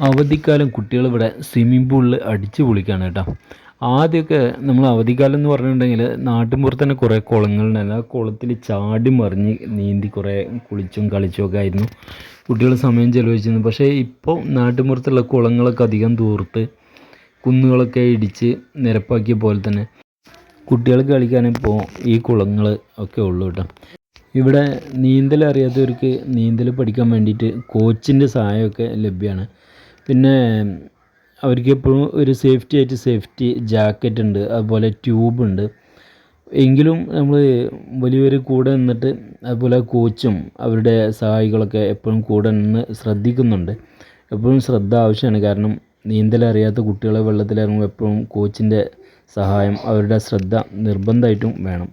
അവധിക്കാലം കുട്ടികൾ ഇവിടെ സ്വിമ്മിംഗ് പൂളിൽ അടിച്ചു പൊളിക്കുകയാണ് കേട്ടോ. ആദ്യമൊക്കെ നമ്മൾ അവധിക്കാലം എന്ന് പറഞ്ഞിട്ടുണ്ടെങ്കിൽ നാട്ടിൻപുറത്ത് തന്നെ കുറേ കുളങ്ങളുണ്ടായിരുന്നു. ആ കുളത്തിൽ ചാടി മറിഞ്ഞ് നീന്തി കുറേ കുളിച്ചും കളിച്ചും ഒക്കെ ആയിരുന്നു കുട്ടികൾ സമയം ചെലവഴിച്ചിരുന്നത്. പക്ഷേ ഇപ്പോൾ നാട്ടിൻപുറത്തുള്ള കുളങ്ങളൊക്കെ അധികം തൂർത്ത് കുന്നുകളൊക്കെ ഇടിച്ച് നിരപ്പാക്കിയ പോലെ തന്നെ കുട്ടികൾക്ക് കളിക്കാനിപ്പോൾ ഈ കുളങ്ങൾ ഒക്കെ ഉള്ളൂ കേട്ടോ. ഇവിടെ നീന്തൽ അറിയാത്തവർക്ക് നീന്തൽ പഠിക്കാൻ വേണ്ടിയിട്ട് കോച്ചിൻ്റെ സഹായമൊക്കെ ലഭ്യമാണ്. പിന്നെ അവർക്ക് എപ്പോഴും ഒരു സേഫ്റ്റി ജാക്കറ്റ് ഉണ്ട്, അതുപോലെ ട്യൂബുണ്ട്. എങ്കിലും നമ്മൾ വലിയൊരു കൂടെ നിന്നിട്ട് അതുപോലെ കോച്ചും അവരുടെ സഹായികളൊക്കെ എപ്പോഴും കൂടെ നിന്ന് ശ്രദ്ധിക്കുന്നുണ്ട്. എപ്പോഴും ശ്രദ്ധ ആവശ്യമാണ്. കാരണം നീന്തൽ അറിയാത്ത കുട്ടികളെ വെള്ളത്തിലിറങ്ങുമ്പോൾ എപ്പോഴും കോച്ചിൻ്റെ സഹായം അവരുടെ ശ്രദ്ധ നിർബന്ധമായിട്ടും വേണം.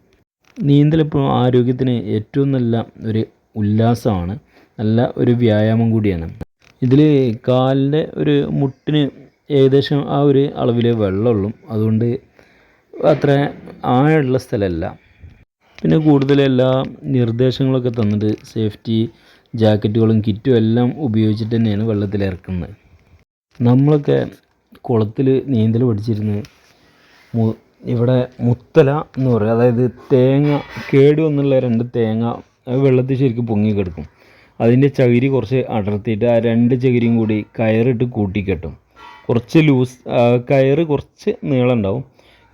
നീന്തൽ എപ്പോഴും ആരോഗ്യത്തിന് ഏറ്റവും നല്ല ഒരു ഉല്ലാസമാണ്, നല്ല ഒരു വ്യായാമം കൂടിയാണ്. ഇതിൽ കാലിൻ്റെ ഒരു മുട്ടിന് ഏകദേശം ആ ഒരു അളവിലെ വെള്ളമുള്ളൂ. അതുകൊണ്ട് അത്ര ആഴമുള്ള സ്ഥലമല്ല. പിന്നെ കൂടുതൽ എല്ലാ നിർദ്ദേശങ്ങളൊക്കെ തന്നിട്ട് സേഫ്റ്റി ജാക്കറ്റുകളും കിറ്റും എല്ലാം ഉപയോഗിച്ചിട്ട് തന്നെയാണ് വെള്ളത്തിൽ ഇറക്കുന്നത്. നമ്മളൊക്കെ കുളത്തിൽ നീന്തൽ പഠിച്ചിരുന്നത് ഇവിടെ മുത്തല എന്ന് പറയും. അതായത് തേങ്ങ കേടുവന്നുള്ള 2 തേങ്ങ വെള്ളത്തിൽ ശരിക്കും പൊങ്ങിക്കിടക്കും. അതിൻ്റെ ചകിരി കുറച്ച് അടർത്തിയിട്ട് ആ 2 ചകിരിയും കൂടി കയറിട്ട് കൂട്ടിക്കെട്ടും. കുറച്ച് ലൂസ് കയറ് കുറച്ച് നീളം ഉണ്ടാവും.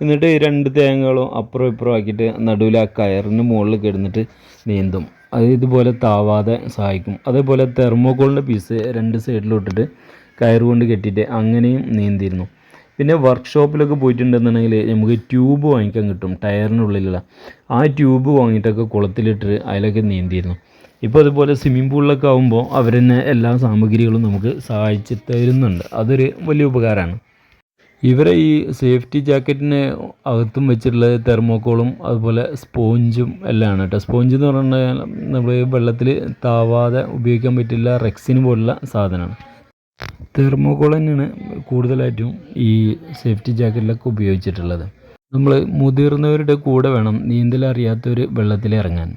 എന്നിട്ട് 2 തേങ്ങകളും അപ്പുറം ഇപ്പുറം ആക്കിയിട്ട് നടുവിൽ ആ കയറിന് മുകളിൽ കിടന്നിട്ട് നീന്തും. അത് ഇതുപോലെ താവാതെ സഹായിക്കും. അതേപോലെ തെർമോക്കോളിൻ്റെ പീസ് 2 സൈഡിലോട്ടിട്ട് കയറ് കൊണ്ട് കെട്ടിയിട്ട് അങ്ങനെയും നീന്തിയിരുന്നു. പിന്നെ വർക്ക്ഷോപ്പിലൊക്കെ പോയിട്ടുണ്ടെന്നുണ്ടെങ്കിൽ നമുക്ക് ട്യൂബ് വാങ്ങിക്കാൻ കിട്ടും. ടയറിനുള്ളിലുള്ള ആ ട്യൂബ് വാങ്ങിയിട്ടൊക്കെ കുളത്തിലിട്ട് അതിലൊക്കെ നീന്തിയിരുന്നു. ഇപ്പോൾ അതുപോലെ സ്വിമ്മിംഗ് പൂളിലൊക്കെ ആകുമ്പോൾ അവർ തന്നെ എല്ലാ സാമഗ്രികളും നമുക്ക് സഹായിച്ച് തരുന്നുണ്ട്. അതൊരു വലിയ ഉപകാരമാണ്. ഇവരെ ഈ സേഫ്റ്റി ജാക്കറ്റിന് അകത്തും വെച്ചിട്ടുള്ളത് തെർമോക്കോളും അതുപോലെ സ്പോഞ്ചും എല്ലാമാണ് കേട്ടോ. സ്പോഞ്ച് എന്ന് പറഞ്ഞാൽ നമ്മൾ വെള്ളത്തിൽ താവാതെ ഉപയോഗിക്കാൻ പറ്റില്ല റെക്സിന് പോലുള്ള സാധനമാണ്. തെർമോക്കോൾ തന്നെയാണ് കൂടുതലായിട്ടും ഈ സേഫ്റ്റി ജാക്കറ്റിലൊക്കെ ഉപയോഗിച്ചിട്ടുള്ളത്. നമ്മൾ മുതിർന്നവരുടെ കൂടെ വേണം നീന്തൽ അറിയാത്തവർ വെള്ളത്തിൽ ഇറങ്ങാൻ.